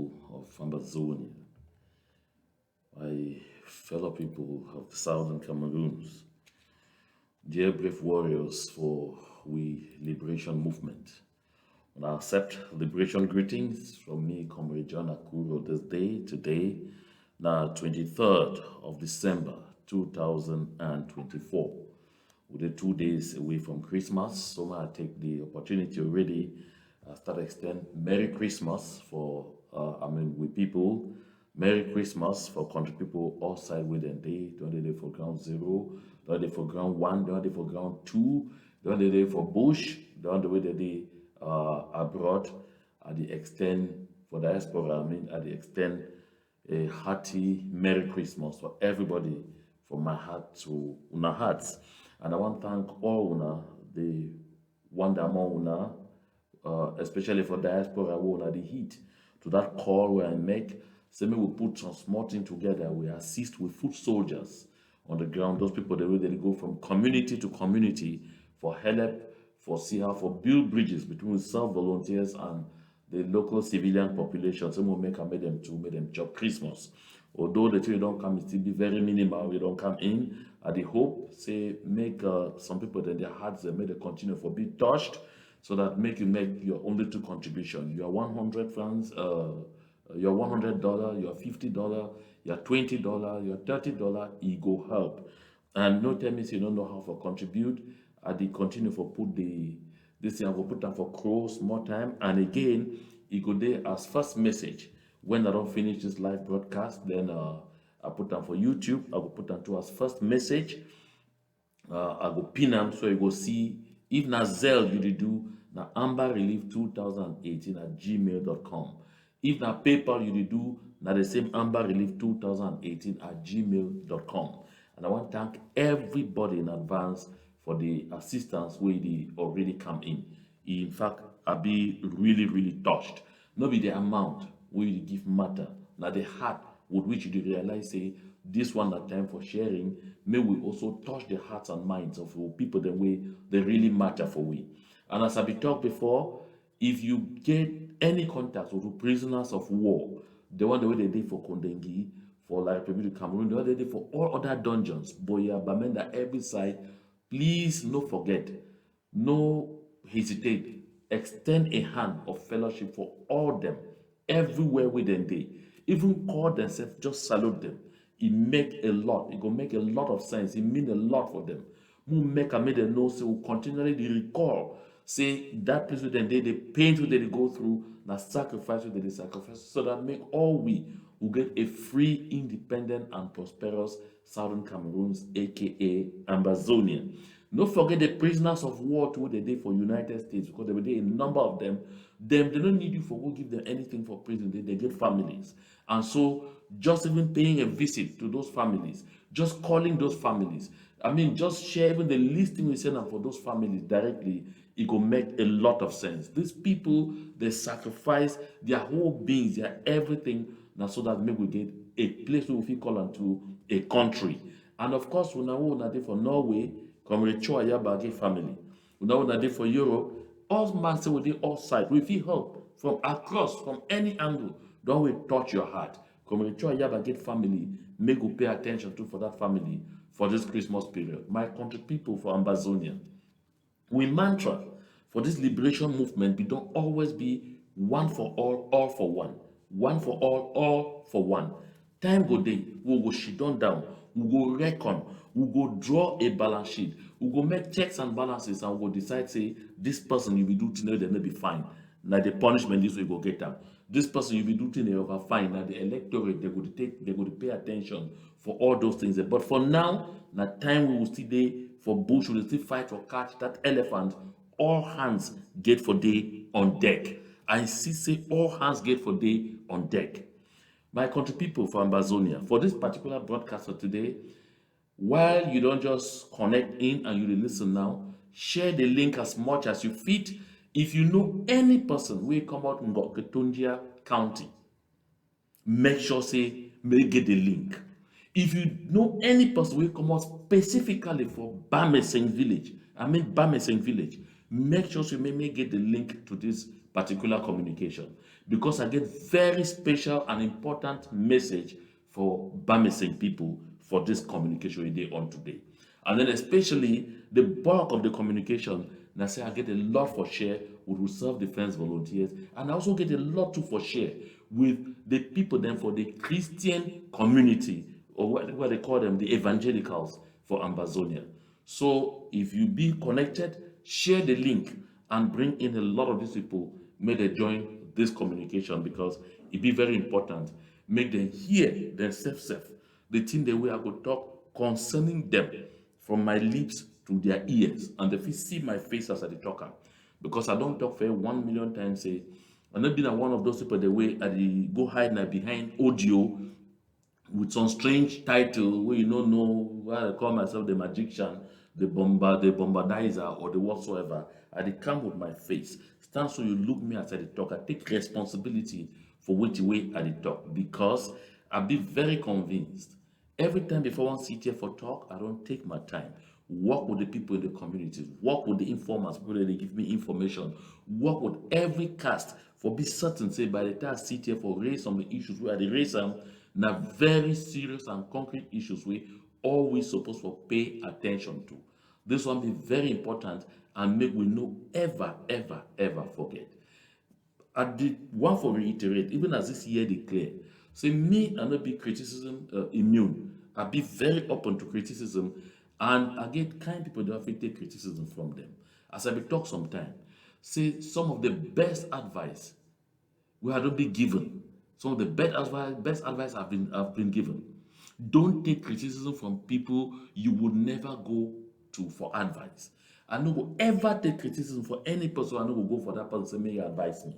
people of Ambazonia, my fellow people of the southern Cameroons, dear brave warriors for we liberation movement. And I accept liberation greetings from me, Comrade John Akuro, this day, today, now 23rd of December 2024. We're 2 days away from Christmas, so I take the opportunity already start extend Merry Christmas for with people. Merry Christmas for country people outside with them day. Don't they for ground zero, don't they for ground one, don't they for ground two, don't they for bush, don't they abroad at the extent for diaspora, at the extent a hearty Merry Christmas for everybody from my heart to una hearts. And I want to thank all una, the wonder among una, especially for diaspora, we una the heat to that call where I make. Say me we put some small thing together. We assist with foot soldiers on the ground. Those people they go from community to community for help, for see how for build bridges between self volunteers and the local civilian population. Some will make them chop Christmas. Although the two don't come, it still be very minimal. We don't come in. At the hope, say make some people then their hearts they make them continue for be touched, so that make your only two contribution. Your 100 francs, your $100, your $50, your $20, your $30, it go help. And no tell me say you don't know how to contribute. I did continue for put this thing I will put down for crows more time. And again, it go there as first message. When I don't finish this live broadcast, then I put down for YouTube. I will put down to as first message. I go pin them so you go see if na Zelle you do na Amber Relief 2018 at gmail.com. If na PayPal you do na the same Amber Relief 2018 at gmail.com. And I want to thank everybody in advance for the assistance where they already come in. In fact, I be really touched. Not be the amount where you give matter, now the heart with which you realize say this one at time for sharing. May we also touch the hearts and minds of people the way they really matter for we. And as I be talked before, if you get any contact with prisoners of war, the one the way they did for Kondengi, for like Republic of Cameroon, the way they did for all other dungeons, Boya, Bamenda, every side, please no forget, no hesitate, extend a hand of fellowship for all them, everywhere within they. Even call themselves, just salute them. It make a lot, it go make a lot of sense, it mean a lot for them. We make a made them know, so we continually recall, say that place with them, they pain that they go through, na sacrifice that they sacrifice, so that make all we will get a free, independent, and prosperous Southern Cameroons, aka Ambazonia. Don't forget the prisoners of war too they did for United States, because there were a number of them. They don't need you for who give them anything for prison. They get families. And so just even paying a visit to those families, just calling those families. Just share even the listing we send them for those families directly, it will make a lot of sense. These people, they sacrifice their whole beings, their everything, now so that maybe we get a place where we feel call into a country. And of course, we now for Norway, Comrade Choayabagi family. We now for Europe, all man say we did all sides. We feel help from across, from any angle. Don't we touch your heart. Comrade Choayabagi family, make we pay attention to for that family for this Christmas period. My country people for Ambazonia. We mantra for this liberation movement, we don't always be one for all for one. One for all for one. Time go day, we go shit down, we go reckon, we go draw a balance sheet, we go make checks and balances, and we go decide say this person you be do to know they may be fine. Now the punishment this we go get them. This person you be do to know over fine. Now the electorate they go to pay attention for all those things. But for now, now time we will still day for bush, we will still fight or catch that elephant. All hands get for day on deck. I see say all hands get for day on deck. My country people for Ambazonia, for this particular broadcast for today, while you don't just connect in and you listen now, share the link as much as you fit. If you know any person who come out in Ketundia County, make sure say may get the link. If you know any person who come out specifically for Bameseng village, Bameseng village, make sure you may get the link to this particular communication. because I get very special and important message for Bamising people for this communication we did on today. And then especially the bulk of the communication, now say I get a lot for share with self-defense volunteers, and I also get a lot too for share with the people then for the Christian community, or what they call them, the Evangelicals for Ambazonia. So if you be connected, share the link and bring in a lot of these people, may they join this communication, because it be very important. Make them hear themselves, the thing the way I go talk concerning them from my lips to their ears, and if you see my face as I talk am, because I don't talk for 1 million times. Say I'm not being one of those people the way I go hide now behind audio with some strange title where you don't know why I call myself the magician, the bombardizer, or the whatsoever. I dey come with my face. Stand so you look me as I dey talk. I take responsibility for which way I dey talk, because I be very convinced. Every time before one sit here for talk, I don't take my time. Work with the people in the communities, work with the informers, people that they give me information, work with every cast for be certain, say by the time I sit here for raise some of the issues where they raise them, now very serious and concrete issues we always supposed to pay attention to. This one be very important and make we no ever forget. I did want to reiterate, even as this year declare, say me I not be criticism immune. I be very open to criticism, and I get kind people that have to take criticism from them. As I be talk sometime, say some of the best advice we have been given. Some of the best advice have been given. Don't take criticism from people you would never go to for advice. I no go ever take criticism for any person. I no go go for that person say may you advise me.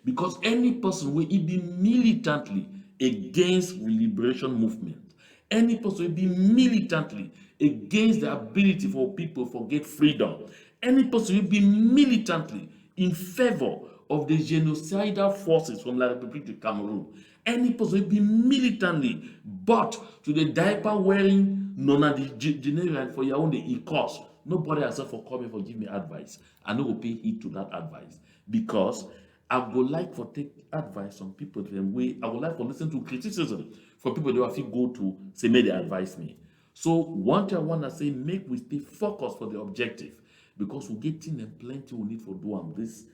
Because any person will be militantly against liberation movement, any person will be militantly against the ability for people to get freedom, any person will be militantly in favor of the genocidal forces from La République de Cameroon, any person will be militantly but to the diaper wearing nonagenarian for your own the cause. Nobody has for coming for give me advice. I no go pay heed to that advice, because I would like for take advice from people the way I would like for listen to criticism from people that I go to say may they advise me. So one thing I want to say, make we stay focused for the objective, because we getting and plenty we need for doing this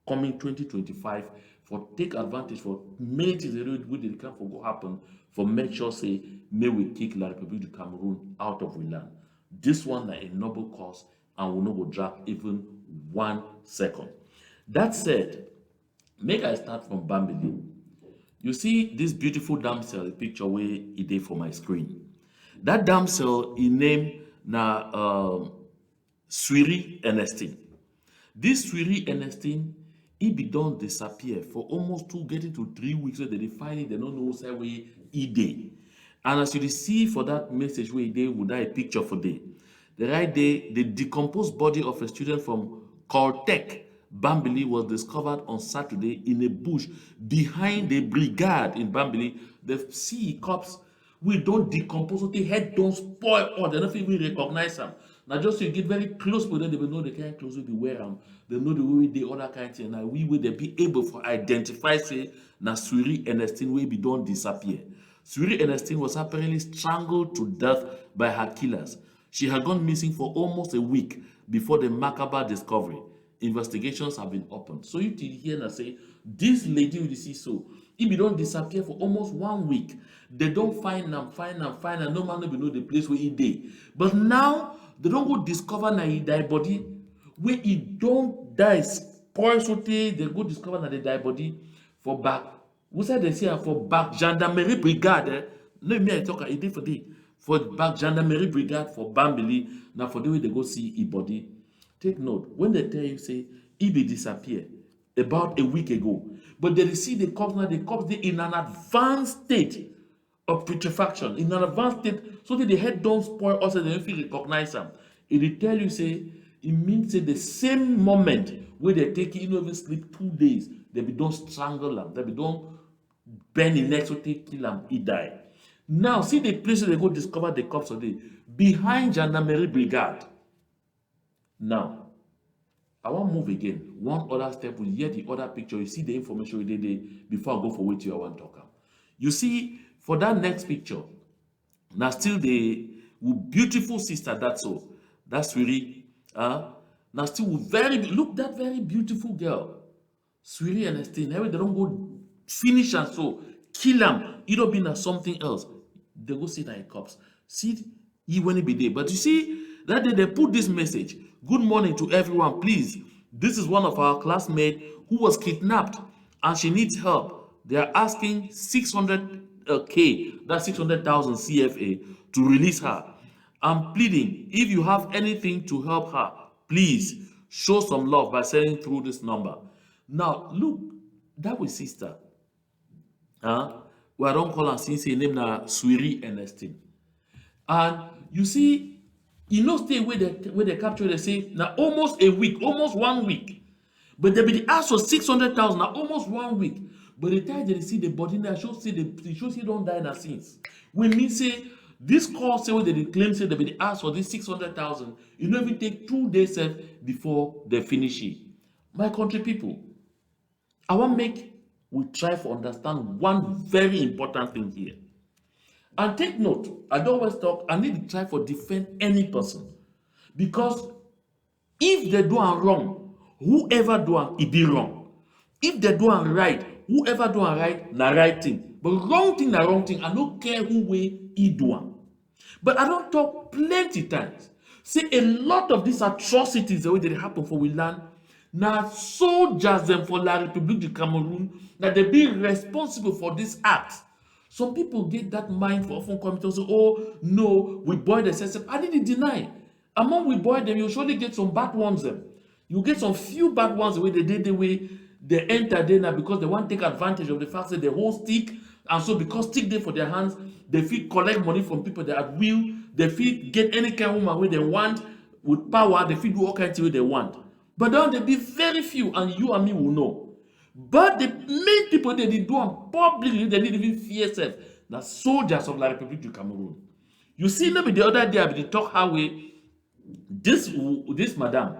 coming 2025 for take advantage for many things that they can for go happen for make sure say may we kick La République du Cameroon out of we land. This one is a noble cause and will not go drag even 1 second. That said, make I start from Bambili. You see this beautiful damsel picture where it is for my screen. That damsel is named na Swiri Ernestine. This Swiri Ernestine, it be done disappear for almost 2 getting to 3 weeks. So they find it, they don't know say where it day. And as you see for that message where it day, would I a picture for day. The right day, the decomposed body of a student from Caltech Bambili was discovered on Saturday in a bush behind the brigade in Bambili. The sea cops, we don't decompose, so the head don't spoil, or they don't even recognize them. Now, just so you get very close with them, they will know the kind of clothes they wear them. They know the way they other kind of thing. Now, we will be able to identify, say, na Swiri Ernestine will be don't disappear. Swiri Ernestine was apparently strangled to death by her killers. She had gone missing for almost a week before the macabre discovery. Investigations have been opened. So you hear and say, this lady you see so, if you don't disappear for almost 1 week, they don't find them, no man will know the place where he dey. But now they don't go discover na he die body, where he don't die, spoil so they go discover na the die body for back. Who said they say for back gendarmerie brigade? No, me I talk a day for back gendarmerie brigade for Bambili. Now for the way they go see his body. Take note, when they tell you, say, he be disappear about a week ago, but they see the cops now, the cops they in an advanced state of putrefaction, in an advanced state, so that the head don't spoil us and they don't recognize them. It will tell you, say, it means say the same moment where they take it, you know, even sleep 2 days, they be don't strangle them, they be don't bend the neck so they kill them, he die. Now, see the place where they go discover the cops today, behind Gendarmerie Brigade. Now, I want move again. One other step with yet the other picture. You see the information we did before I go for what you want to talk about. You see, for that next picture, now still the beautiful sister that's really now still very look that very beautiful girl, Swiri and Ernestine. Every they don't go finish and so kill them. It don't be na something else. They go sit in cups. See, he when it be there. But you see, that day they put this message. Good morning to everyone. Please, this is one of our classmates who was kidnapped and she needs help. They are asking 600K, that's 600,000 CFA, to release her. I'm pleading, if you have anything to help her, please show some love by sending through this number. Now, look, that was sister. We don't call her since her name na Swiri Ernestine. And you see, stay where they capture, they say, now almost a week, almost 1 week. But they be the ask for 600,000, now almost 1 week. But the time they see the body now, shows say he don't die now since. When me say, this call say they claim say they be the ask for this 600,000, you don't even take 2 days before they finish it. My country people, I want we try to understand one very important thing here. And take note, I don't always talk, I need to try to defend any person. Because if they do it wrong, whoever do it be wrong. If they do it right, whoever do it right, na right thing. But wrong thing, na wrong thing. I don't care who way he do it. But I don't talk plenty times. See, a lot of these atrocities the way they happen for we land, now soldiers them for La République du Cameroon, that they be responsible for this act. Some people get that mind for often come and say, oh no, we boy the system. I didn't deny. Among we boy them, you surely get some bad ones them. You get some few bad ones the way they did the way they enter there now because they want to take advantage of the fact that they hold stick, and so because stick there for their hands, they feel collect money from people that at will, they feel get any kind of woman where they want with power, they feel do all kinds of way they want. But then there be very few, and you and me will know. But the main people they did do them publicly, they didn't even fear self. The soldiers of La République du Cameroon. You see, maybe the other day I be talk how we this madam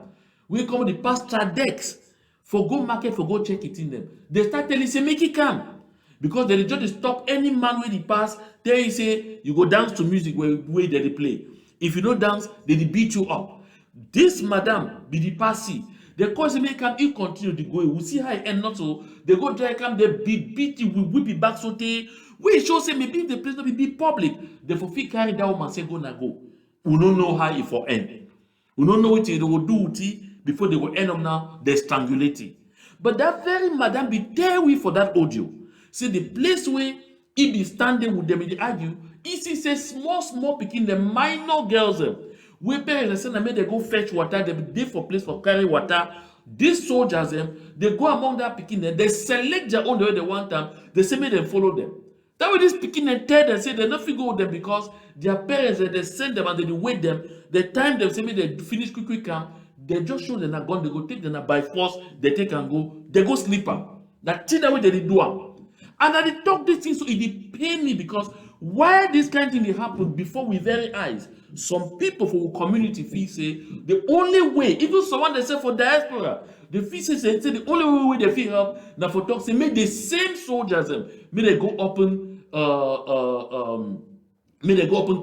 we come the pastor decks for go market for go check it in them. They start telling say make it come because they just stop any man when he pass. They say you go dance to music where they play. If you don't dance, they beat you up. This madam be the passy. They cause him make him continue to go. We see how it end not so. They go there come they beat you, we whip it back so they we show say maybe the place not be public. They for fit carry that woman say go na go. We don't know how it for end. We don't know what they will do with it before they will end up now they strangulate it. But that very madam be there we for that audio. See the place where he be standing with them in the argue. He see say small picking the minor girls them. We parents say make they go fetch water, they be there for place for carry water. These soldiers them, they go among that picking them, they select their own the way they want them, they say make them follow them. That way this picking them tell them say they not figure with them because their parents they send them and they wait them, they time them say make they finish quick come, they just show them a gun, they go take them by force, they take and go, they go sleep them. That thing that way they do them. And I talk this thing so it pain me because why this kind of thing they happen before we very eyes. Some people for community feel say the only way, even someone they say for diaspora, the feel say the only way they feel help now for talk say make the same soldiers them, may they go open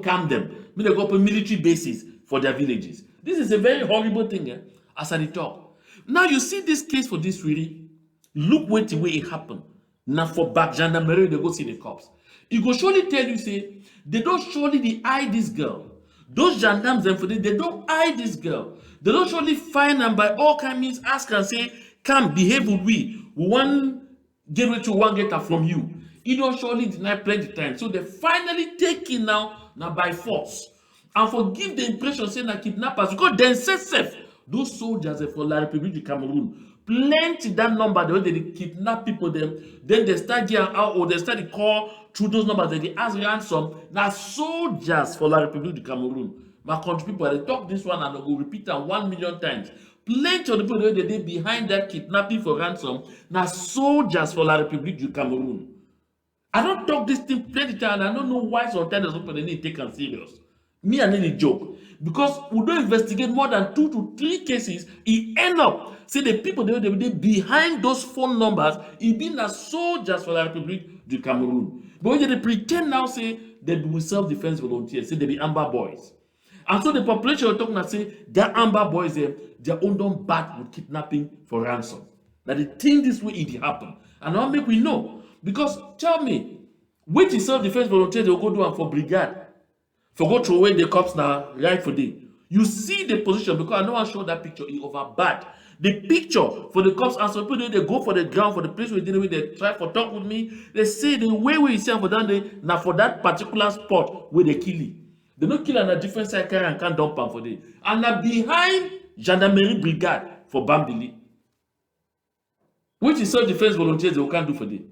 camp them, may they go open military bases for their villages. This is a very horrible thing, as I talk. Now you see this case for this really, look what the way it happened. Now for back gendarmerie, they go see the cops. It go surely tell you, say, they don't surely eye this girl. Those gendarmes, they don't eye this girl. They don't surely find them by all kind means, ask and say, come, behave with we. We want get what you want get her from you. He don't surely deny plenty times. So they finally take it now by force. And forgive the impression saying that kidnappers, because then say safe. Those soldiers for La République du Cameroon, plenty that number, the way they kidnap people, then they start getting out or they start to call through those numbers, they ask ransom. Now soldiers for La République du Cameroon. My country people, they talk this one and they go repeat it 1 million times. Plenty of the people that they behind that kidnapping for ransom, now soldiers for La République du Cameroon. I don't talk this thing plenty times, and I don't know why sometimes people they need to take them serious. Me and any joke. Because we don't investigate more than 2 to 3 cases, it end up say the people they behind those phone numbers, it been as soldiers for the Republic du Cameroon. But when they pretend now say they be self-defense volunteers, say they be Amber boys. And so the population are talking and say that Amber boys their own done bad with kidnapping for ransom. Now they think this way it happen. And now make we know. Because tell me, which is self-defense volunteers they will go do and for brigade? For go throw away the cops now, right for day. You see the position because I know I showed that picture in over bad. The picture for the cops and some people they go for the ground for the place where they try for talk with me. They say the way we see for down there now for that particular spot where they kill you. They don't kill on a different side carry and can't dump them for day. And now behind gendarmerie brigade for Bambili, which is self-defense volunteers they can't do for them.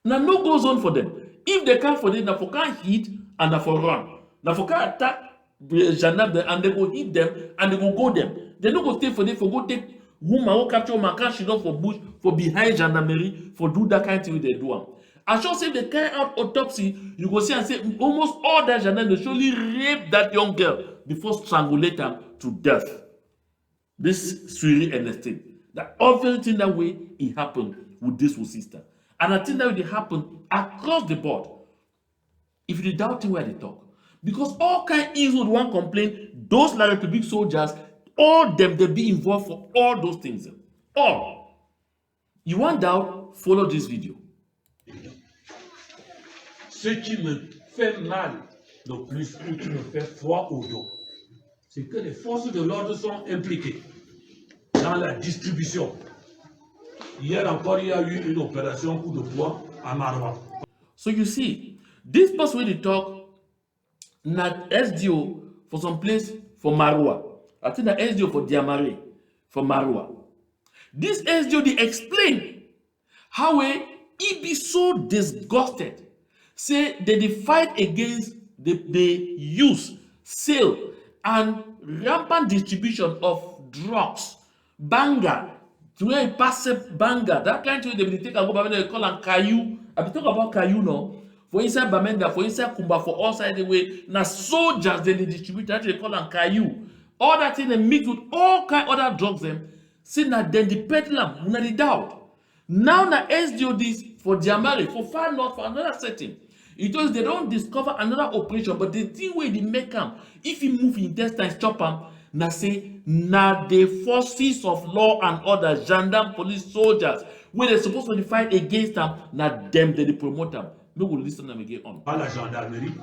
Now no goes on for them. If they can't for them, now for can't hit and now for run. Now for can't attack gendarme and they go hit them and they go them. They don't go stay for them for go take woman who capture woman can't she for bush for behind gendarmerie for do that kind of thing they do. I sure say they carry out autopsy, you go see and say almost all that gendarme they surely rape that young girl before strangulate her to death. This Swiri Ernestine. That everything that way it happened with this sister. And I think that will happen across the board. If you doubt where they talk. Because all kind of evil one complain, those La Republic soldiers, all them they be involved for all those things. All. You want doubt? Follow this video. Ce qui me fait mal le plus ou qui me fait froid au dos, c'est que les forces de l'ordre sont impliquées dans la distribution. Hier encore, il y a eu une opération coup de poing à Maroua. So you see, this person when they talk, not SDO for some place for Maroua. I think the SDO for Diamare for Maroua. This SDO they explain how he be so disgusted. Say they fight against the use, sale, and rampant distribution of drugs, banga, to where it pass banga. That kind of thing they take and go back they call them Caillou. I be talk about Caillou now. For inside Bamenga, for inside Kumba, for all side the way. Now soldiers they distribute that they call them Caillou. All that thing they mix with all kind of other drugs them. See now then the peddler, una the doubt. Now na SDO this for Diamare, for far north, for another setting. It was they don't discover another operation, but the thing where they make them, if you move intestines, chop them, na say na the forces of law and order, gendarme, police, soldiers, where they're supposed to fight against them, na them they promote them. We will listen them again on. Dans la gendarmerie,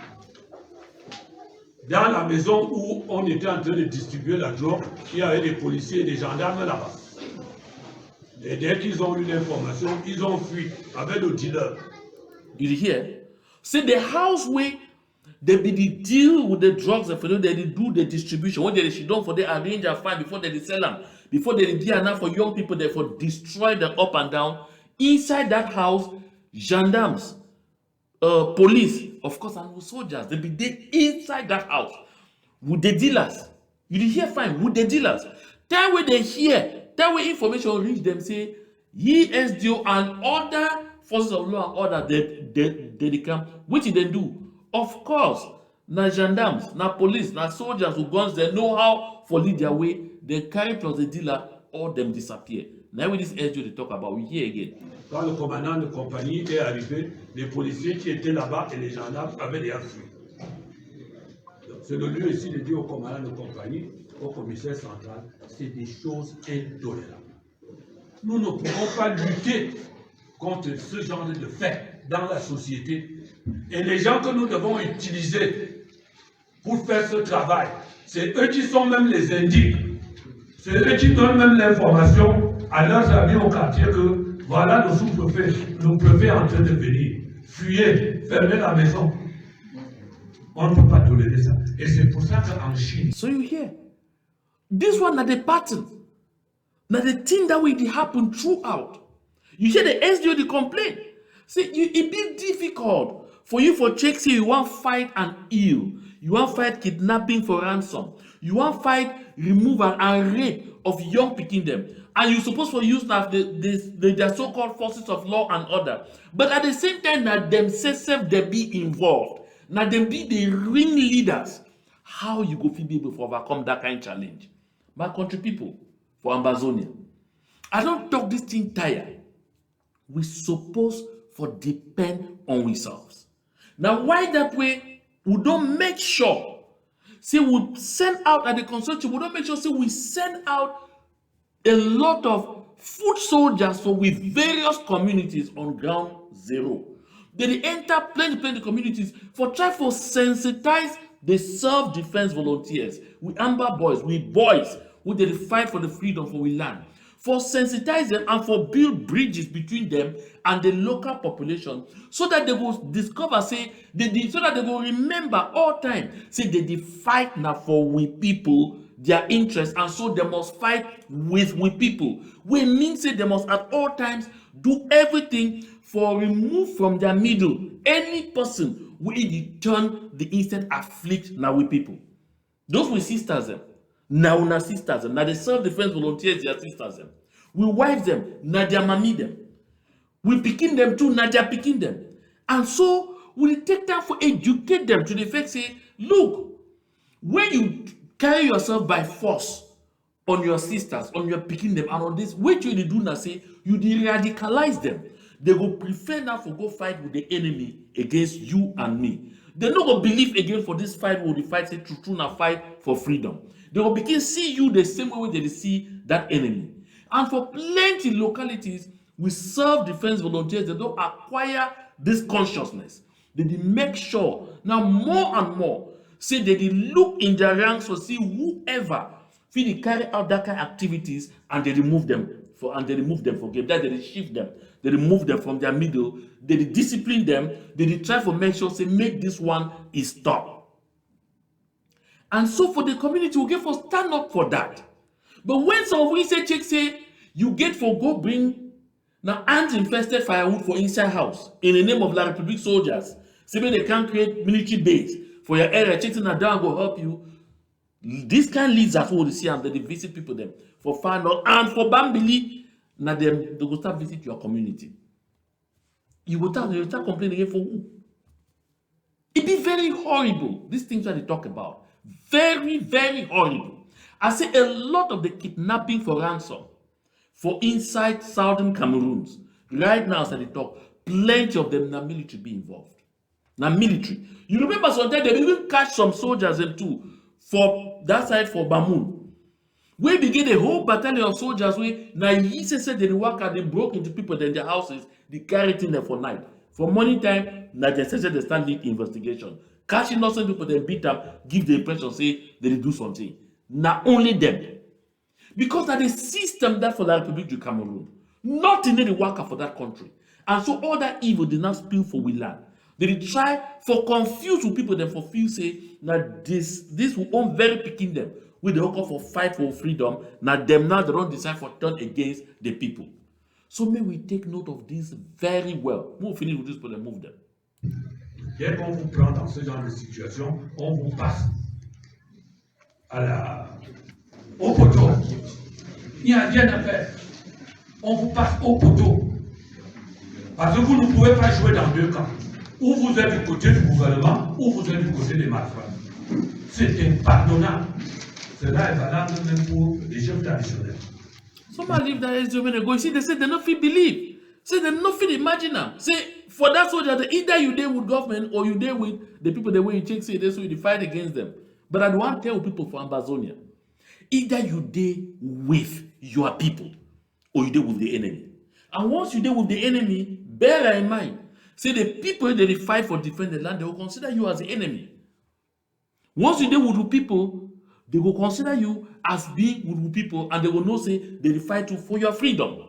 dans la maison où on était en train de distribuer la drogue, il y avait des policiers et des gendarmes là-bas. Et dès qu'ils ont eu l'information, ils ont fui avec le dealer. Did you hear? See the house where they be the deal with the drugs and for them they do the distribution. When they should done for they arrange and find before they sell them. Before they be enough for young people, they for destroy them up and down. Inside that house, gendarmes, police, of course, and soldiers, they be there inside that house with the dealers. You did hear fine with the dealers. That way they hear, that way information reach them say, ye SDO and other forces of law and order they come. Which they do? Of course, na gendarmes, na police, na soldiers who guns, they know how for lead their way. They carry plus the dealer, all them disappear. Now with this SDO they talk about, we hear again. Quand le commandant de compagnie est arrivé, les policiers qui étaient là-bas et les gendarmes avaient déjà fui. C'est le lieu ici de dire au commandant de compagnie, au commissaire central, c'est des choses intolérables. Nous ne pouvons pas lutter contre ce genre de faits dans la société. Et les gens que nous devons utiliser pour faire ce travail, c'est eux qui sont même les indiques. C'est eux qui donnent même l'information à leurs amis au quartier que voilà le sous-préfet, le préfet est en train de venir. Fuyez, fermez la maison. On ne peut pas tolérer ça. Et c'est pour ça qu'en Chine. So you hear? This one na the pattern. Na the thing that will happen throughout. You hear the SDO the complaint. See, it be difficult for you for check say you want fight and ill. You want fight kidnapping for ransom. You want fight removal and rape of young pikin them. And you're supposed to use now the so-called forces of law and order. But at the same time, now themselves they be involved. Now them be the ring leaders. how you go fit be able to overcome that kind of challenge. My country people for Ambazonia, I don't talk this thing tire. We suppose for depend on ourselves. Now, why that way? We don't make sure. See, we send out at the consortium, we don't make sure, see, we send out a lot of foot soldiers for with various communities on ground zero. They enter plenty communities for try for sensitize the self-defense volunteers. We Amber boys, we boys who they fight for the freedom for we land. For sensitize them and for build bridges between them and the local population so that they will discover, say, so that they will remember all time, say they fight now for we people, their interests, and so they must fight with we people. We mean say they must at all times do everything for remove from their middle any person who turn the instant afflict now we people. Those we sisters them. Now una sisters them. Now the self-defense volunteers their sisters them. We wife them. Now their mommy them. We picking them too. Now they're picking them. And so we take time for educate them to the fact say, look, when you carry yourself by force on your sisters, on your picking them, and on this, what you do now say, you de-radicalize them. They will prefer now for go fight with the enemy against you and me. They no go believe again for this fight will the fight say true na fight for freedom. They will begin see you the same way they see that enemy. And for plenty localities, we self-defense volunteers, they don't acquire this consciousness. They make sure now more and more say they look in their ranks to see whoever feel carry out that kind of activities and they remove them for game. That they shift them, they remove them from their middle, they discipline them, they try to make sure say make this one is stop. And so for the community, we get for stand up for that. But when some of we say you get for go bring now ant-infested firewood for inside house in the name of La Republic soldiers, say they can't create military base for your area, checking that down go help you. This kind leads us what you see and they visit people them for far north and for Bambili, now them they go start visit your community. You go start complaining again for who? It be very horrible. These things that they talk about. Very, very horrible. I say a lot of the kidnapping for ransom for inside southern Cameroons right now as they talk, plenty of them now military be involved. Now military. You remember sometimes they even catch some soldiers them too for that side for Bamoun. We begin a whole battalion of soldiers we now said they work and they broke into people in their houses, they carried in there for night. For morning time, now they said they start lead investigation. Catching innocent people, they beat up, give the impression, say they do something. Now only them. Because that the system that for the Republic of Cameroon, not in any worker for that country. And so all that evil did not spill for we land. They try for confuse with people, then for feel say, now this will own very picking them with the hook for fight for freedom. Now them now they don't decide for turn against the people. So may we take note of this very well. We'll finish with this, but then move them. Dès qu'on vous prend dans ce genre de situation, on vous passe au poteau. Il n'y a rien à faire. On vous passe au poteau. Parce que vous ne pouvez pas jouer dans deux camps. Ou vous êtes du côté du gouvernement, ou vous êtes du côté des malfrats. C'est impardonnable. Cela est valable même pour les chefs traditionnels. Somebody lived there years ago. You see, they say they don't feel believe. Say they don't feel imagine them. Say for that soldier, either you there with government or you there with the people the way you check say this, so you fight against them. But I want to tell people for Ambazonia, either you there with your people or you there with the enemy. And once you there with the enemy, bear in mind, say the people that they fight for defend the land, they will consider you as the enemy. Once you there with the people, they will consider you as being with people, and they will know say they fight you for your freedom.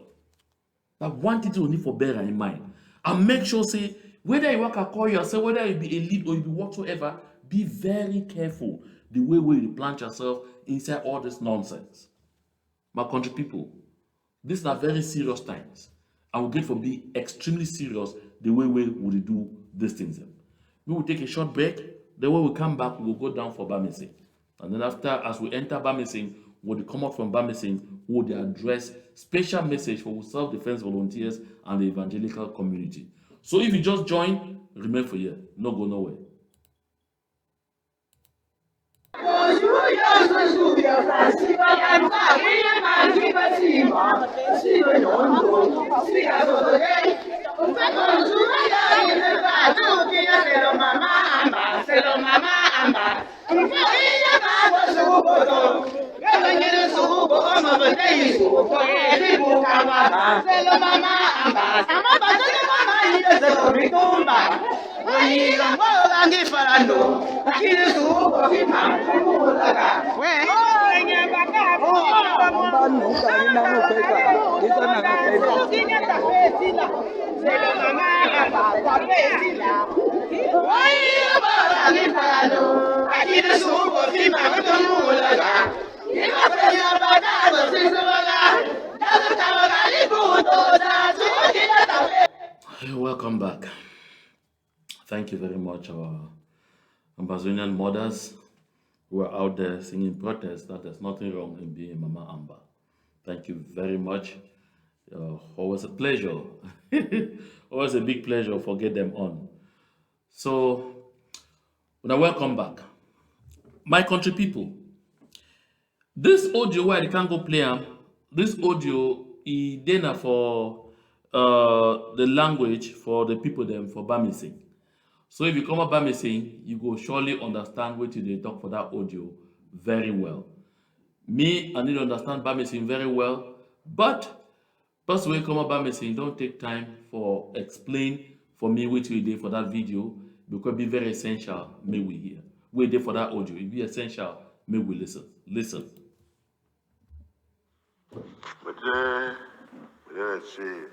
That one thing you need for bear in mind. And make sure say whether you work a call yourself, whether you be a lead or you be whatsoever, be very careful the way you plant yourself inside all this nonsense. My country people, these are very serious times. And we get for be extremely serious the way we would do these things. We will take a short break. Then when we come back, we will go down for Bambili. And then after, as we enter Bambili, we'll come out from Bambili, we will address special message for self-defense volunteers and the evangelical community. So if you just join, remain for here. No go nowhere. Welcome back. Thank you very much, our Ambazonian mothers who are out there singing protest that there's nothing wrong in being Mama Amba. Thank you very much. Always a pleasure. Always a big pleasure for get them on. So, now welcome back. My country people, this audio where I can't go play this audio is dinner for the language for the people them for Bamising. So if you come up Bamising, you go surely understand what they talk for that audio very well. Me, I need to understand Bamising very well, but first way come up Bamising, don't take time for explain for me what we did for that video because it be very essential. May we hear. We did for that audio. It be essential. May we listen. Listen. But let's say,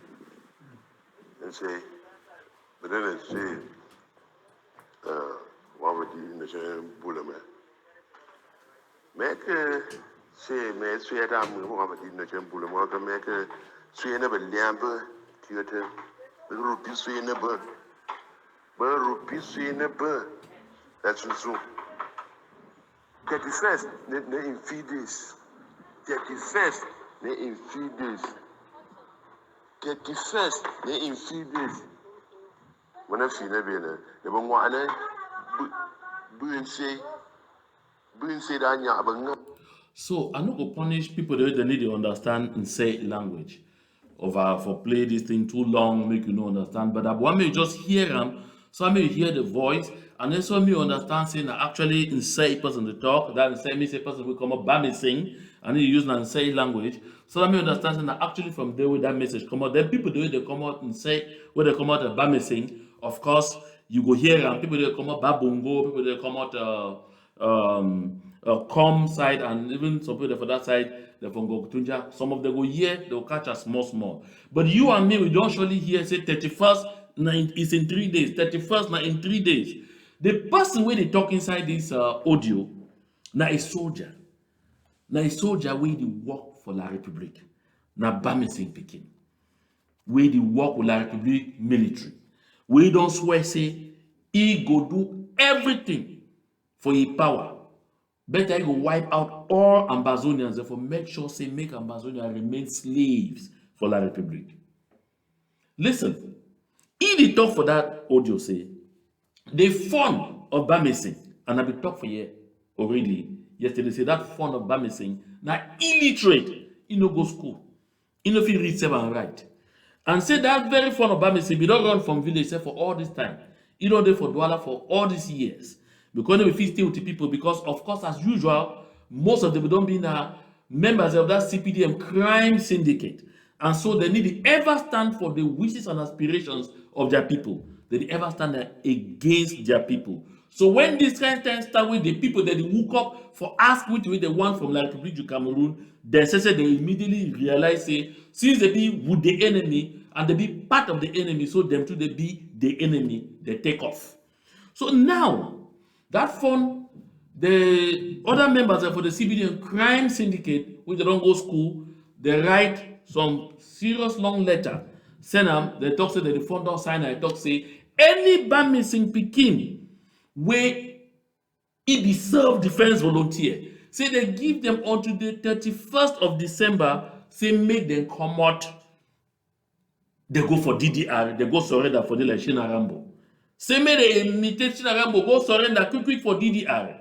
what would you say, Bullerman? Make say, may say that I'm going to say, Bullerman, make a sway never lamber, theatre, the rupee sway never, but rupee sway never. That's true. 31st, in few days. 31st, in few days. 31st, in few days. When I see the one want to so I'm not going to punish people that they need to understand and say language. Over for play this thing too long, make you no understand. But I want me to just hear them, so I may hear the voice, and then so me understand saying that actually in say person to talk, that in say me say person will come up by me sing, and then you use and say language. So that me understand saying that actually from there where that message come out, then people the way they come out and say where they come out and by me sing, of course you go hear and people they come out babongo, people they come out com side, and even some people for that side they from go tunja. Some of them go hear, they'll catch us small. But you and me, we don't surely hear say 31st is in 3 days, 31st now in 3 days. The person where they talk inside this audio now a soldier. Now a soldier where they work for La République. Now Bamising Pekin. Where they work with La République military. We don't swear say he go do everything for his power. Better he go wipe out all Ambazonians, therefore make sure say make Ambazonia remain slaves for La République. Listen, if they talk for that audio say, the fun of Bamising, and I be talk for you already yesterday, say that fun of Bamising, now illiterate, he no go school, he no feel read, and write. And say that very fun of Bamising, we don't run from village for all this time. He don't do for Douala for all these years. Because we feel stay with the people, because of course, as usual, most of them don't be members of that CPDM crime syndicate. And so they need to ever stand for the wishes and aspirations of their people. They ever stand against their people. So when this kind of time start with the people that they woke up for ask which way they want from La République du Cameroon, they say they immediately realize say since they be with the enemy and they be part of the enemy, so them too they be the enemy, they take off. So now that fund, the other members for the CBD crime syndicate, which they don't go school, they write some serious long letter. Send them, they talk say that the fund don't sign, and talk say any Bamising Pekin where it be self-defense volunteer. Say they give them until the 31st of December, say make them come out. They go for DDR, they go surrender for the like Shina Rambo. Say make they imitate Shina Rambo, go surrender quick for DDR.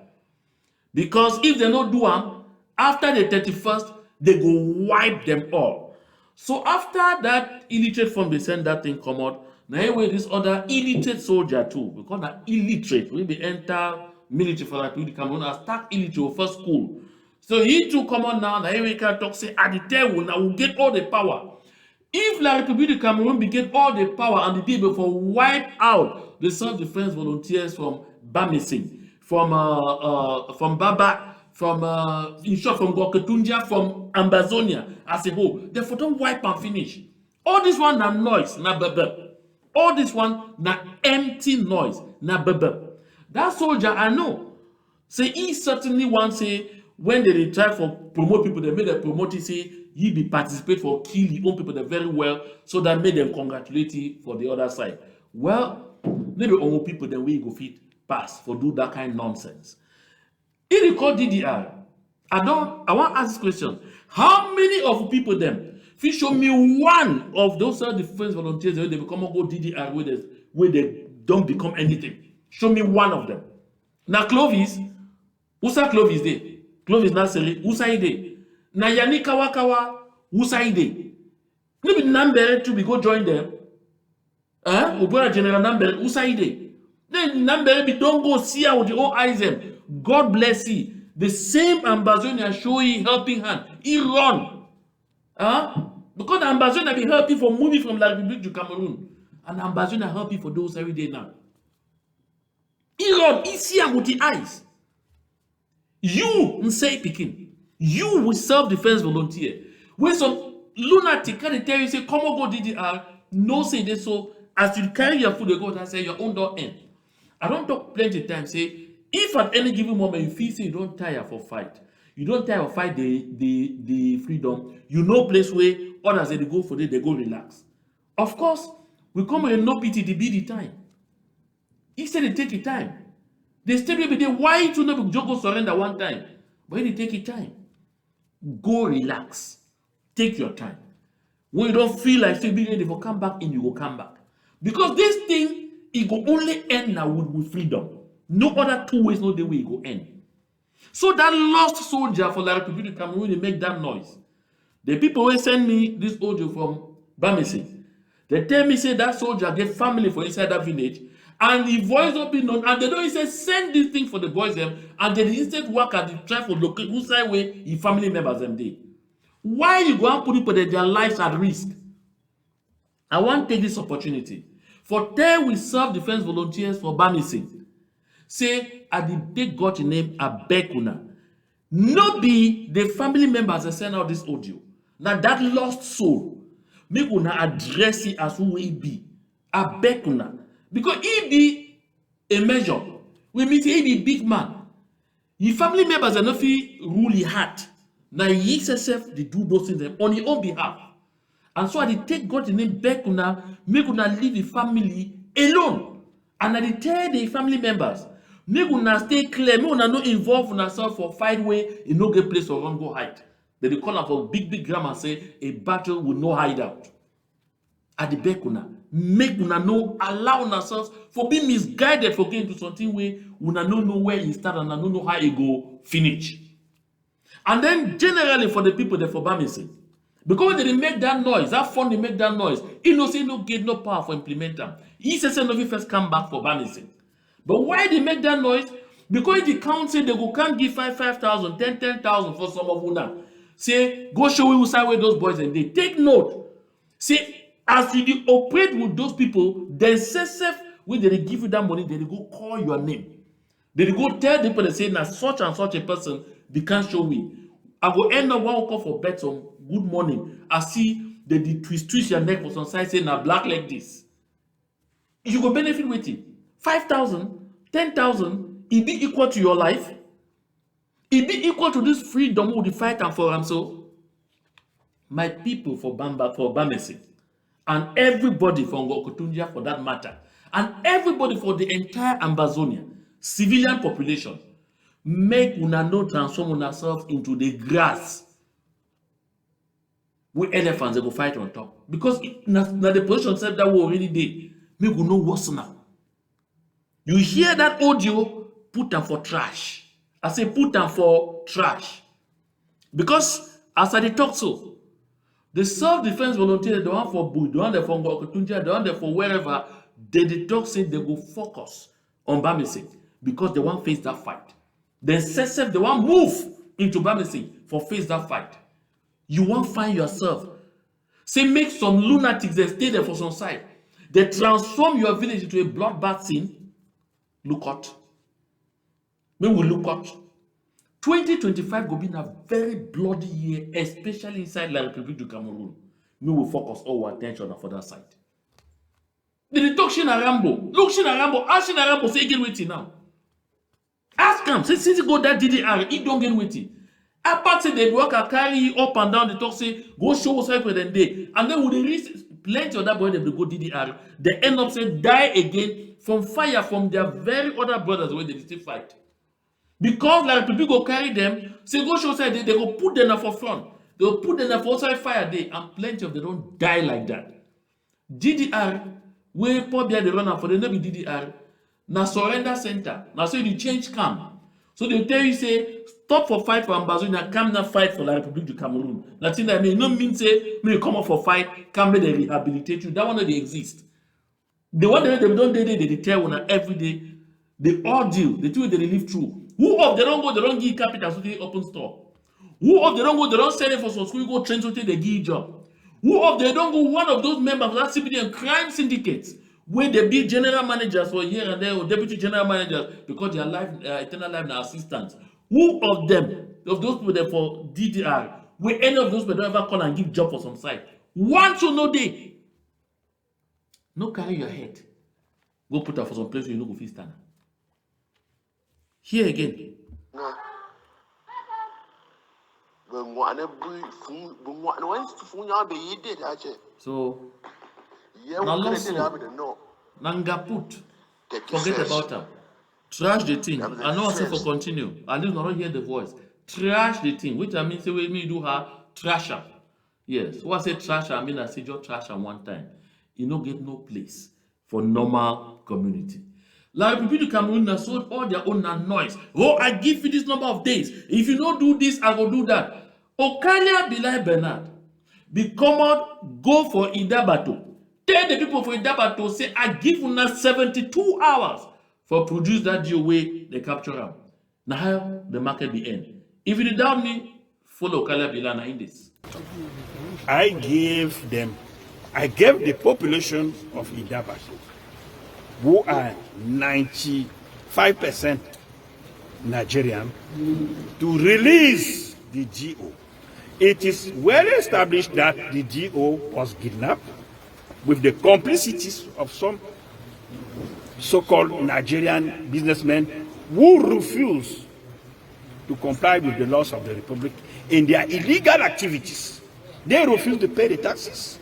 Because if they don't do them, After the 31st, they go wipe them all. So after that illiterate form, they send that thing come out. Now anyway, this other illiterate soldier too, because that illiterate, we be enter military for that we Cameroon as start illiterate first school. So he too come on now. Now anyway, can talk say at the table now we get all the power. If La République du Cameroon get all the power and the people for wipe out the self-defense volunteers from Bamising, from Baba, from in short from Goketundia, from Ambazonia as a whole, therefore don't wipe and finish. All this one na noise, na bebe. All this one na empty noise, na bebe. That soldier I know, say he certainly want say when they try for promote people, they made them promote it, say he be participate for kill his own people very well, so that made them congratulate you for the other side. Well, maybe own people then we go fit pass for do that kind of nonsense. He record DDR. I want to ask this question. How many of people them? If you show me one of those self-defense volunteers where they become a go DDR where they don't become anything. Show me one of them. Now Clovis, Usa Clovis day. Clovis Naseri, Usa ide. Na Yani Kawakawa, Usa ide. Maybe Nambere to be go join them. Ubora General Nambere, Usa ide. Then Nambere be don't go see her with your own eyes them. God bless you. The same Ambazonia show you helping hand. He run. Because Ambazonia be helping for moving from La République du Cameroon. And Ambazonia helping for those every day now. He run. He see her with the eyes. You say picking. You will self-defense volunteer. When some lunatic can tell you say come on go DDR, no say this so as you carry your food, you go and say your own door end. I don't talk plenty of times say if at any given moment you feel say you don't tire for fight, you don't tire for fight the freedom, you know place where others they go for it, they go relax. Of course, we come with no pity to be the time. Instead they take your time. They stay every day. Why to not go surrender one time? But they take your time. Go relax. Take your time. When you don't feel like still being ready for come back in, you will come back. Because this thing, it will only end now with freedom. No other two ways, no the way it will end. So that lost soldier for La République du Cameroon, they make that noise. The people will send me this audio from Bambili. They tell me say that soldier get family for inside that village, and the voice will be known, and they don't say send this thing for the boys them, and they instead work at the try for locate who side way if family members them dey. Why you go and put people their lives at risk? I want to take this opportunity for tell we self-defense volunteers for Bambili. Say at the they got the name Abekuna. No be the family members that send out this audio. Now that lost soul, make una address it as who he be. Abekuna. Because he be a measure. We mean he be big man. Your family members are not rule his heart. Now he himself they do those things on his own behalf. And so I take God the name Bekuna, make una leave the family alone. And I tell the family members, make una stay clear, make una not involve yourself for fight way in no get place for run go hide. They call up for big grammar say a battle will no hide out. At the Bekuna, make una no allow ourselves for being misguided for getting to something where una no know where it start and no know how it go finish. And then generally for the people that for Bambili, because they make that noise, that fund they make that noise, he no say no get no power for implement them. He says no first come back for Bambili. But why they make that noise? Because the council they go can't give 5,000, 10,000 for some of una. Say go show you side where those boys and they take note. Say as you operate with those people, then self when they give you that money, they go call your name. They go tell the people they say now such and such a person they can't show me. I go end up one call for bet some good morning. I see they twist your neck for some side say now black like this. You go benefit with it. 5,000, 10,000, it be equal to your life. It be equal to this freedom with the fight and for them. So my people for Bambili, and everybody from Goketundia for that matter, and everybody for the entire Ambazonia, civilian population, make una no transform ourselves into the grass where elephants they go fight on top. Because now the position said that we already did. Make we know what's now. You hear that audio, put them for trash. I say put them for trash. Because as I talk so, the self-defense volunteers, the one for Bui, the one there for Ngokotunja, the one there for wherever, they talk say they will focus on Bamising because they want face that fight. Then SSF, they want move into Bamising for face that fight. You won't find yourself. Say make some lunatics that stay there for some side. They transform your village into a bloodbath scene. Look out. When we look out. 2025 will be a very bloody year, especially inside La République du Cameroon. We will focus all our attention on that side. The talk Shinarambo. Look Shinarambo. Ask Shinarambo, say get with it now. Ask him. Say since he go that DDR, he don't get with it. Apart say they work and carry up and down the talk, say go show us every day. And then with the risk, plenty of that boy they go DDR, they end up say die again from fire from their very other brothers where they still fight. Because La République go carry them, say go show say they go put them for front. They will put them for outside fire day, and plenty of them don't die like that. DDR, where probably they run for the name DDR, na surrender center. Now so you change camp. So they tell you say stop for fight for Ambazonia, come now fight for La République du Cameroon. Nothing that mean no mean say may you come up for fight, come may they rehabilitate you. That one they exist. The one they don't they tell one every day. The ordeal, the two they live through. Who of they don't go, they don't give capital so they open store. Who of they don't go, they don't send it for some school, go train so they give job. Who of they don't go, one of those members of that CBD and crime syndicates, where they be general managers for here and there or deputy general managers because their life, eternal life now assistants. Who of them, of those people there for DDR, where any of those people don't ever call and give job for some site? Want to know they? No carry your head. Go put her for some place where you know go fit stand. Here again. So, now also, Nangaput, forget about them. Trash the thing. I know I say for continue. At least not hear the voice. Trash the thing. Which I mean, say when me do her trash her. Yes. What I say trash her, I mean I say just trash her one time. You no get no place for normal community. La République du Cameroon has sold all their own noise. Oh, I give you this number of days. If you don't do this, I will do that. Okalia Bilai Bernard, be common, go for Idabato. Tell the people for Idabato, say, I give you 72 hours for produce that deal way they capture them. Now how the market be end. If you doubt me, follow Okalia Bilana in this. I gave the population of Idabato, who are 95% Nigerian, to release the GO. It is well established that the GO was kidnapped with the complicities of some so-called Nigerian businessmen who refuse to comply with the laws of the Republic in their illegal activities. They refuse to pay the taxes.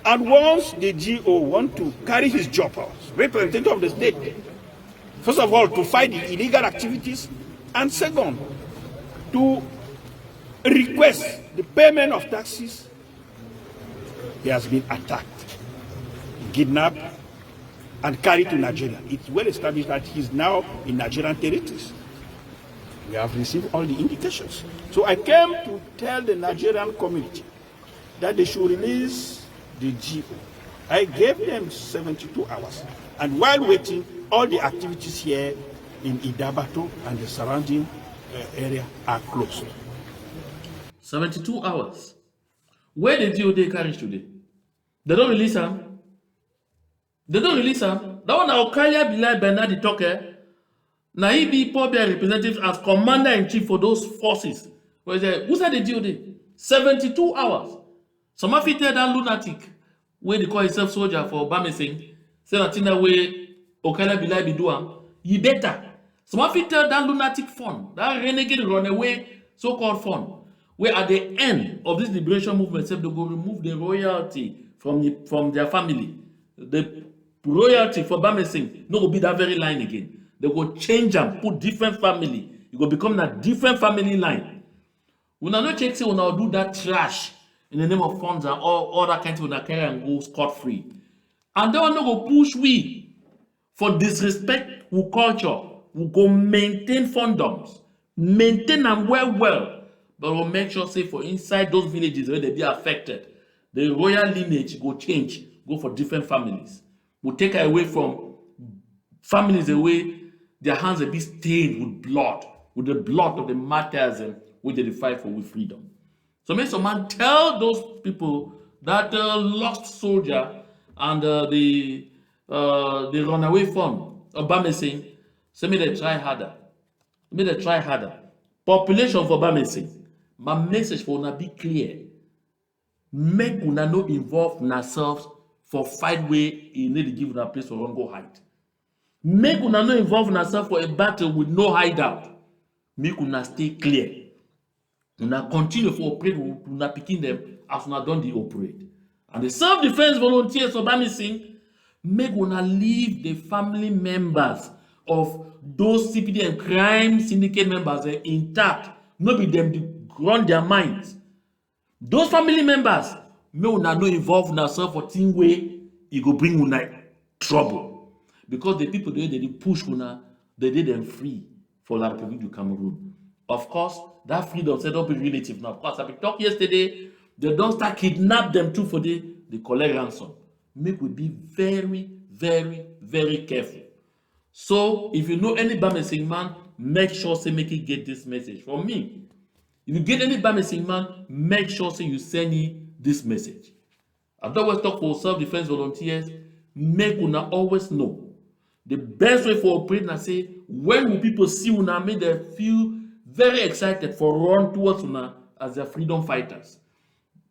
And once the GO want to carry his job out, representative of the state, first of all, to fight the illegal activities, and second, to request the payment of taxes, he has been attacked, kidnapped, and carried to Nigeria. It's well established that he is now in Nigerian territories. We have received all the indications. So I came to tell the Nigerian community that they should release the GO. I gave them 72 hours. And while waiting, all the activities here in Idabato and the surrounding area are closed. 72 hours. Where did they carry today? They don't release them. They don't release them. That one now Okalia Bilai Bernard talker. Now he be probably representative as commander-in-chief for those forces. Who said the DOD? 72 hours. Some of it tell that lunatic where they call himself soldier for Bamising. Say that in that way Okalia Bilai be doing. You better. Some of it tell that lunatic fund, that renegade runaway so-called fund, where at the end of this liberation movement, they go remove the royalty from their family. The royalty for Bamising no go be that very line again. They go change them, put different family. It will become a different family line. We not check say we now do that trash in the name of funds and all that kind of thing carry and go scot-free. And they want to go push we for disrespect with culture. We go maintain fundoms, maintain them well, but we'll make sure, say, for inside those villages where they be affected, the royal lineage go change, go for different families. We'll take away from families away, their hands will be stained with the blood of the martyrs and which they fight for with freedom. So may some man tell those people that lost soldier and the runaway from Bamesing, so may they try harder. May they try harder. Population for Bamesing. My message for una be clear. Make una no involve ourselves for fight way you need to give una place for one go hide. Make una no involve ourselves for a battle with no hideout. Make una stay clear. Una continue for operate with una picking them as una done the operate. And the self-defense volunteers of Bamising, make una leave the family members of those CPD and crime syndicate members intact. Not be them to run their minds. Those family members, may una no involve ourselves for thing way it go bring una trouble. Because the people they push una, they did them free for La Republic du Cameroon. Of course, that freedom set up a relative. Now, of course, I talked yesterday, they don't start kidnap them too for the collect ransom. Make we be very, very, very careful. So, if you know any Bamesing man, make sure say make it get this message from me. If you get any Bamesing man, make sure say you send me this message. I don't always talk for self-defense volunteers. Make una always know the best way for operating. I say when will people see una, make them feel very excited for run towards una as their freedom fighters.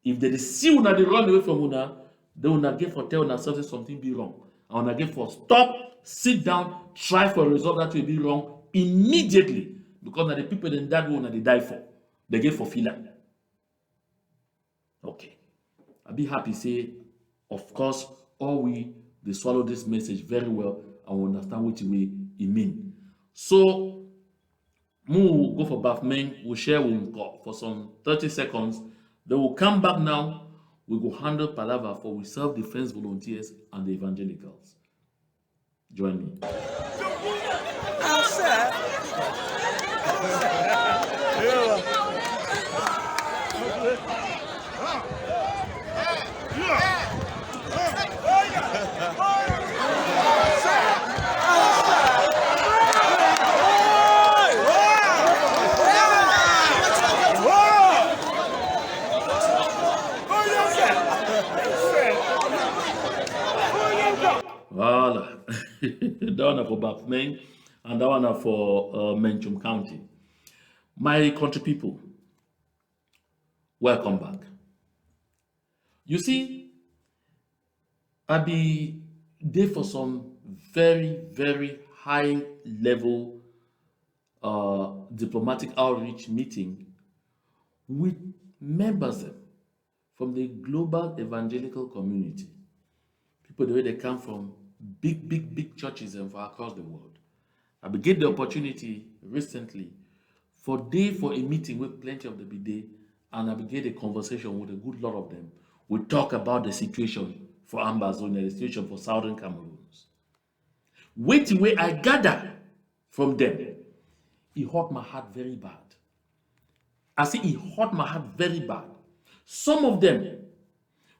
If they see una, they run away from una, they una get for tell una something be wrong. And una get for stop, sit down, try for resolve that will be wrong immediately. Because now the people in that one they die for. They get for feeling. Okay. I'll be happy say, of course, all they swallow this message very well and understand what way it mean. So we'll go for Bafmeng, we'll share with God for some 30 seconds. Then we'll come back now. We go handle Palava for we self-defense volunteers and the Evangelicals. Join me. Voilà. That one for Bafmeng and that one for Menchum County. My country people, welcome back. You see, I be there for some very, very high level diplomatic outreach meeting with members from the global evangelical community. People the way they come from big churches and for across the world. I get the opportunity recently for a meeting with plenty of the BD, and I get a conversation with a good lot of them. We talk about the situation for Ambazonia, the situation for Southern Cameroons. Waiting where I gather from them, it hurt my heart very bad. I say it hurt my heart very bad. Some of them,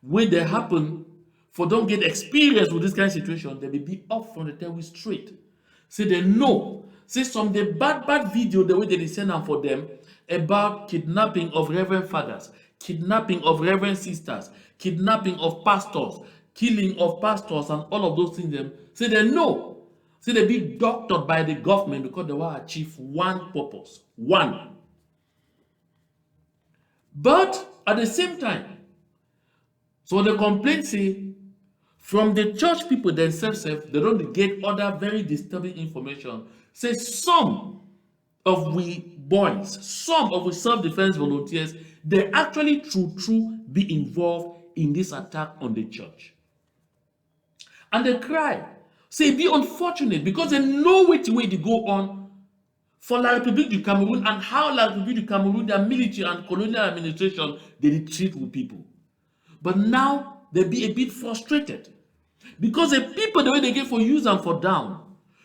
when they happen, for don't get experience with this kind of situation, they will be off from the table straight. Say they know. Say some the bad video the way they send them for them about kidnapping of reverend fathers, kidnapping of reverend sisters, kidnapping of pastors, killing of pastors, and all of those things. Them say they know. Say they be doctored by the government because they want to achieve one purpose. One. But at the same time, so the complaint say from the church people themselves, they don't get other very disturbing information. Say some of we boys, some of we self-defense volunteers, they actually true be involved in this attack on the church. And they cry. Say be unfortunate because they know which way to go on for La Republique du Cameroun and how La Republique du Cameroun, their military and colonial administration, they treat with people. But now they be a bit frustrated because the people the way they get for use and for down,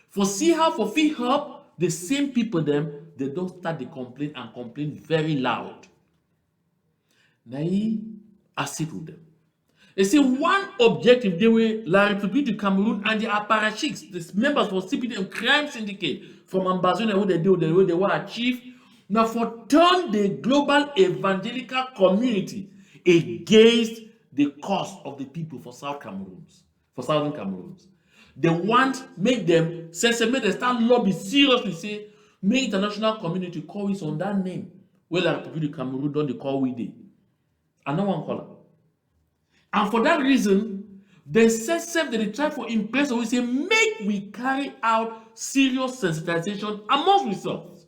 for see how for fee help, the same people them they don't start the complaint and complain very loud. Now he assist with them. They say one objective they were La République du Cameroon and the apparatchiks, the members for CPD and crime syndicate from Ambazonia, who they do, the way they were achieved. Now for turn the global evangelical community against the cause of the people for South Cameroons, for Southern Cameroons. They want make them make them start lobby seriously, say, make international community call us on that name. Well, La République du Cameroon don't they call we day. And no one call them. And for that reason, they said that they try for impress, we say, make we carry out serious sensitization amongst ourselves.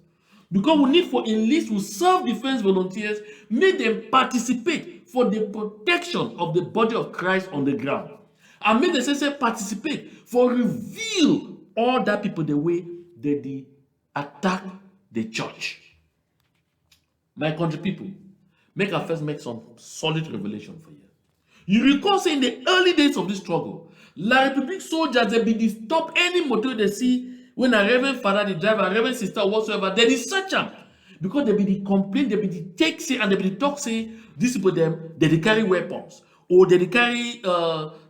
Because we need for enlist with self-defense volunteers, make them participate for the protection of the body of Christ on the ground. And make them participate for reveal all that people the way they attack the church. My country people, make us first make some solid revelation for you. You recall saying in the early days of this struggle, La République soldiers, they be stop any motor they see when a reverend father, the driver, a reverend sister, whatsoever, they search them. Because they be the complaint, they be the take say, and they be the talk say, these people them, they carry weapons. Or they carry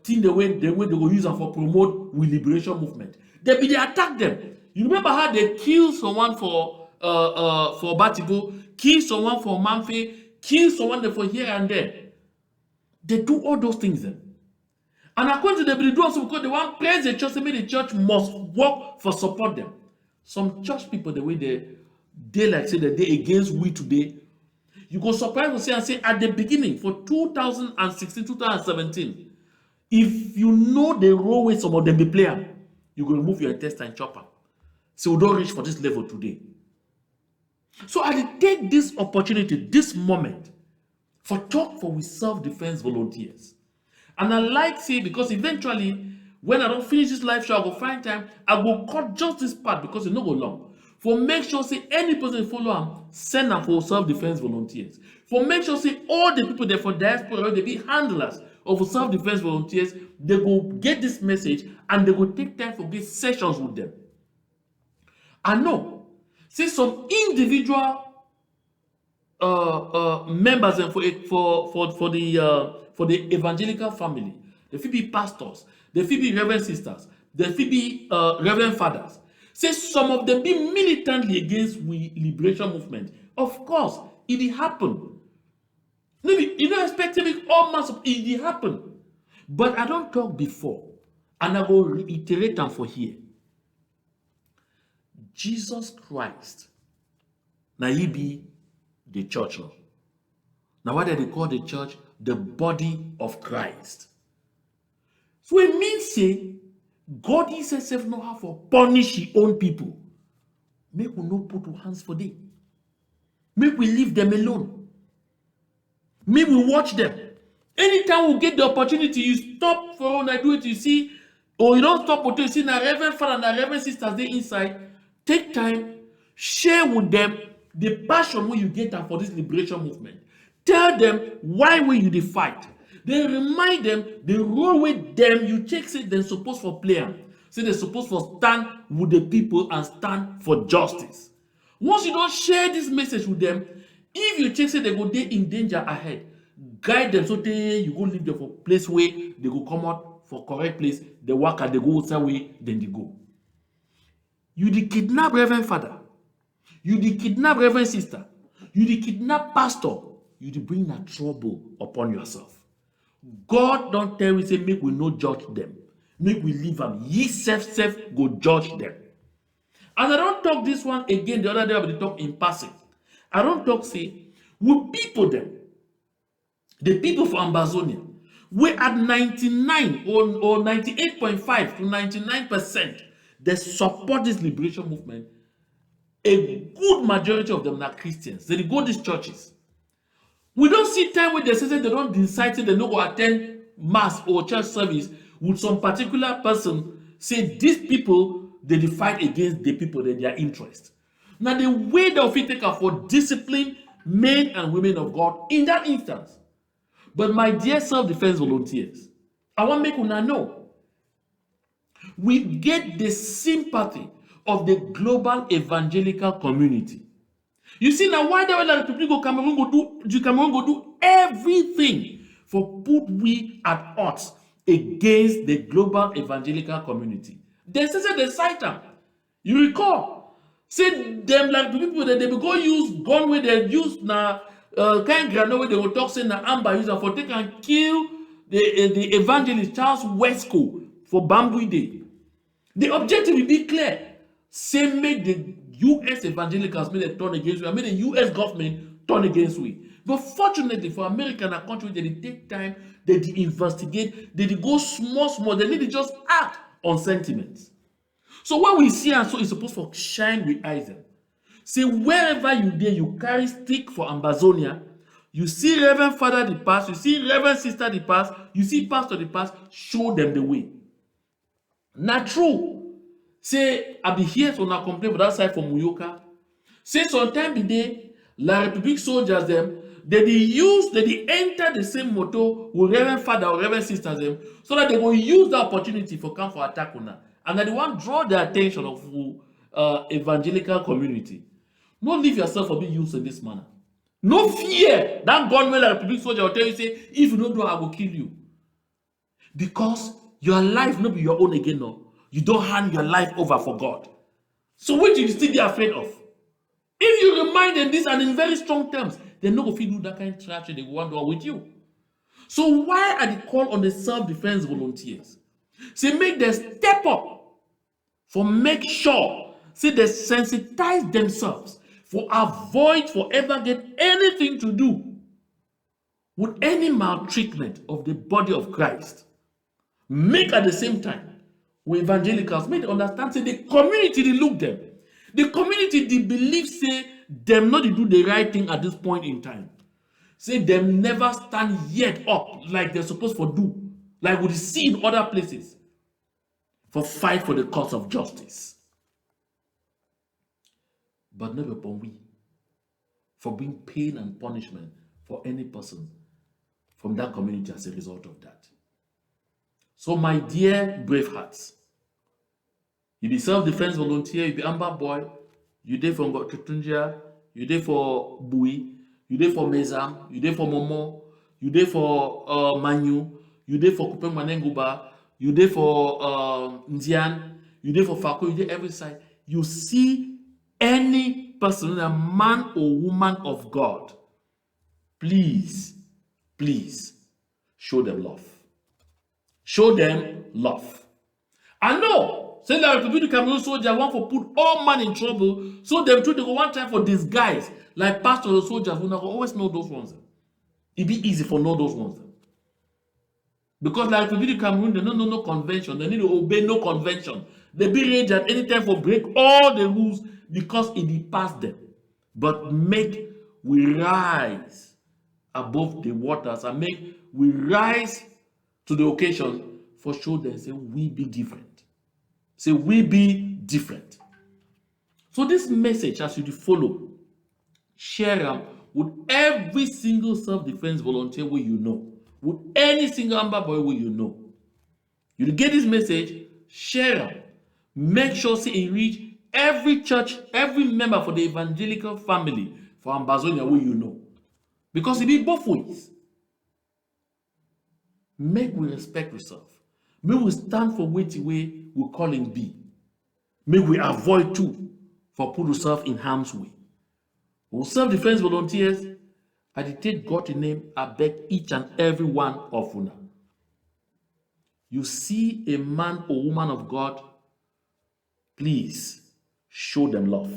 thing the way they go use them for promote with liberation movement. They be they attack them. You remember how they kill someone for Batigo, kill someone for Manfe, kill someone for here and there. They do all those things then. And according to them, they do also because they want praise the church, they make the church must work for support them. Some church people, the way they like say that they against we today, you go surprise to say at the beginning for 2016, 2017, if you know the role way some of them be player, you go remove your intestine chopper. So we don't reach for this level today. So I take this opportunity, this moment, for talk for with self-defense volunteers. And I like say because eventually, when I don't finish this live show, I go find time, I go cut just this part because it no go long. For make sure say any person follow them, send them for self-defense volunteers. For make sure say all the people there for diaspora, they be handlers of self-defense volunteers, they go get this message and they go take time for these sessions with them. I know, say some individual members for the evangelical family, they fit be pastors, they fit be reverend sisters, they fit be reverend fathers. Say some of them be militantly against we liberation movement. Of course, it happen. Maybe you don't expect to make all mass of it happen. But I don't talk before, and I will reiterate them for here. Jesus Christ, now he be the church now. Now what do they call the church? The body of Christ. So it means say God himself know how to punish his own people. Make we no put our hands for them. Make we leave them alone. Make we watch them. Anytime we get the opportunity, you stop for when I do it, you see, or you don't stop until you see na reverend father and reverend sisters they inside. Take time, share with them the passion when you get for this liberation movement. Tell them why will you fight. Then remind them the role with them you take say they're supposed for play. Say they're supposed for stand with the people and stand for justice. Once you don't share this message with them, if you check say they go they in danger ahead, guide them so they you go leave them for place where they go come out for correct place, they work and they go outside way, then they go. You the kidnap reverend father, you the kidnap reverend sister, you the kidnap pastor, you the bring that trouble upon yourself. God don't tell we say make we no judge them, make we leave them. Ye self go judge them. And I don't talk this one again the other day, but I talk in passing. I don't talk say we people them, the people for Ambazonia, we at 99 or 98.5 to 99%. They support this liberation movement. A good majority of them are Christians. They go to these churches. We don't see time when they say they don't decide they don't go attend mass or church service with some particular person. Say these people they fight against the people that their interest. Now the way that we take for discipline men and women of God in that instance. But my dear self-defense volunteers, I want to make una know. We get the sympathy of the global evangelical community. You see now why the people go Cameroon go do everything for put we at odds against the global evangelical community. They say they cite them. You recall? Say them like the people that they go use gun where they use now kind granite where they will talk say na Amber user for take and kill the evangelist Charles Wesco for Bambili Day. The objective will be clear. Say make the US evangelicals make they turn against we, and make the US government turn against we. But fortunately for America and a country, they take time, they investigate, they go small, they need to just act on sentiments. So when we see and so it's supposed to shine with eyes. Say wherever you there, you carry stick for Ambazonia, you see Reverend Father the past, you see Reverend Sister the past, you see Pastor the past, show them the way. Not true. Say I be here to not complain for that side from Muyoka. Say sometime be there, La Republic soldiers them, they enter the same motor with Reverend Father or Reverend Sisters them, so that they will use the opportunity for come for attack on her. And that they want draw the attention of evangelical community. Don't leave yourself for being used in this manner. No fear. That gunman like Republic soldier will tell you, say, if you don't do, I will kill you. Because your life not be your own again, no. You don't hand your life over for God. So which you still be afraid of? If you remind them this and in very strong terms, they're not going to do that kind of trash they want to do with you. So why are they called on the self-defense volunteers? Say make them step up for make sure, say they sensitize themselves for avoid for ever get anything to do with any maltreatment of the body of Christ. Make at the same time with evangelicals, make them understand, say the community they look them. The community they believe say them not to do the right thing at this point in time. Say them never stand yet up like they're supposed to do, like we see in other places, for fight for the cause of justice. But never upon we, for being pain and punishment for any person from that community as a result of that. So my dear brave hearts, you be self-defense volunteer, you be Amber Boy, you there for Tutunja, you there for Bui, you there for Mezam, you there for Momo, you there for Manu, you there for Kupeng Manenguba, you there for Ndian, you there for Fako, you there every side. You see any person, a man or woman of God, please, please show them love. Show them love. I know, say that to be the Cameroon soldier want to put all man in trouble, so them too they go one time for disguise, like pastors or soldiers who never always know those ones. It be easy for know those ones. Because like to be the Cameroon, they don't know no convention, they need to obey no convention. They be ready at any time for break all the rules because it be past them. But make we rise above the waters and make we rise to the occasion for show them say we be different. Say we be different. So this message as you follow, share them with every single self-defense volunteer where you know, with any single Amber Boy where you know. You get this message, share them. Make sure say it reach every church, every member for the evangelical family for Ambazonia where you know. Because it be both ways. Make we respect yourself. May we stand for which way we call him be. May we avoid too for put yourself in harm's way. For self-defense volunteers, I dictate God in name, I beg each and every one of you. You see a man or woman of God, please show them love.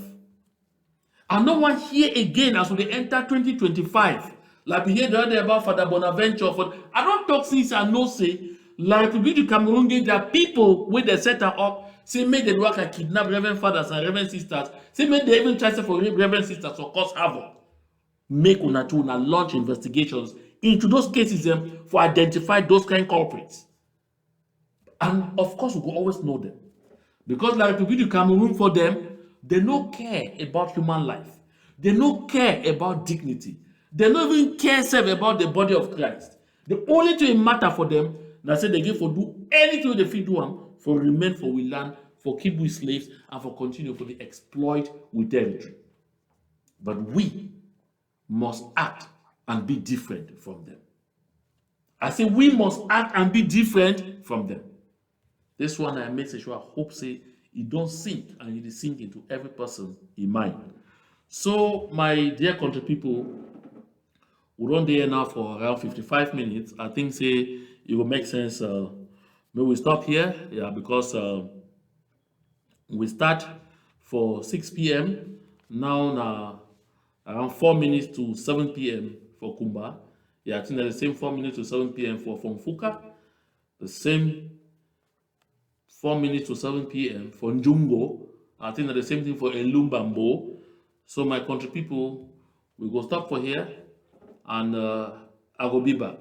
I no one here again as we enter 2025. Like we hear the other day about Father Bonaventure. I don't talk since I know say, like to be the Cameroon, there are people where they set her up, say make they work and kidnap Reverend Fathers and Reverend Sisters, say make they even try to for Reverend Sisters or cause havoc. Make una to launch investigations into those cases for identify those kind of culprits. And of course, we will always know them. Because like to be the Cameroon for them, they don't care about human life. They don't care about dignity. They don't even care about the body of Christ. The only thing that matter for them, they say they give for do anything they feel do them, for remain for we land, for keep we slaves, and for continue for the exploit with territory. But we must act and be different from them. I say we must act and be different from them. This one I make sure I hope say it don't sink and it sink into every person in mind. So my dear country people, we run there now for around 55 minutes. I think say it will make sense. May we stop here, yeah, because we start for 6 p.m. now around 4 minutes to 7 p.m. for Kumba. Yeah, I think that's the same 4 minutes to 7 p.m. for Fuka. The same 4 minutes to 7 p.m. for Njungo. I think that's the same thing for Elumbambo. So my country people, we go stop for here and I will be back.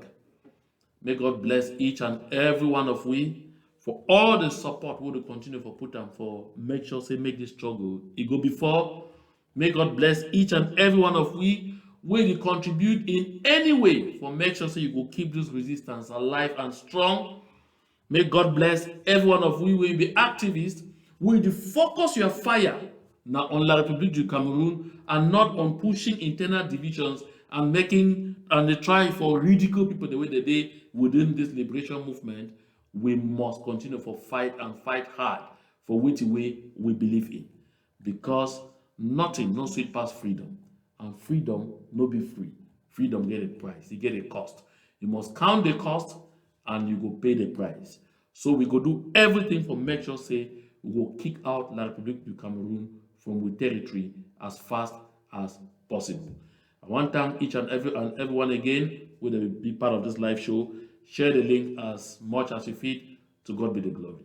May God bless each and every one of we for all the support we will continue for put them for make sure say make this struggle. It go before. May God bless each and every one of we will you contribute in any way for make sure say you will keep this resistance alive and strong. May God bless every one of we will be activists. Will you focus your fire now on La République du Cameroon and not on pushing internal divisions and making and they try for ridicule people the way they did within this liberation movement. We must continue for fight and fight hard for which way we believe in, because nothing no sweet past freedom, and freedom no be free. Freedom get a price, you get a cost. You must count the cost and you go pay the price. So we go do everything for make sure say we go kick out La République du Cameroon from the territory as fast as possible. I want to thank each and everyone again who will be part of this live show. Share the link as much as you feel. To God be the glory.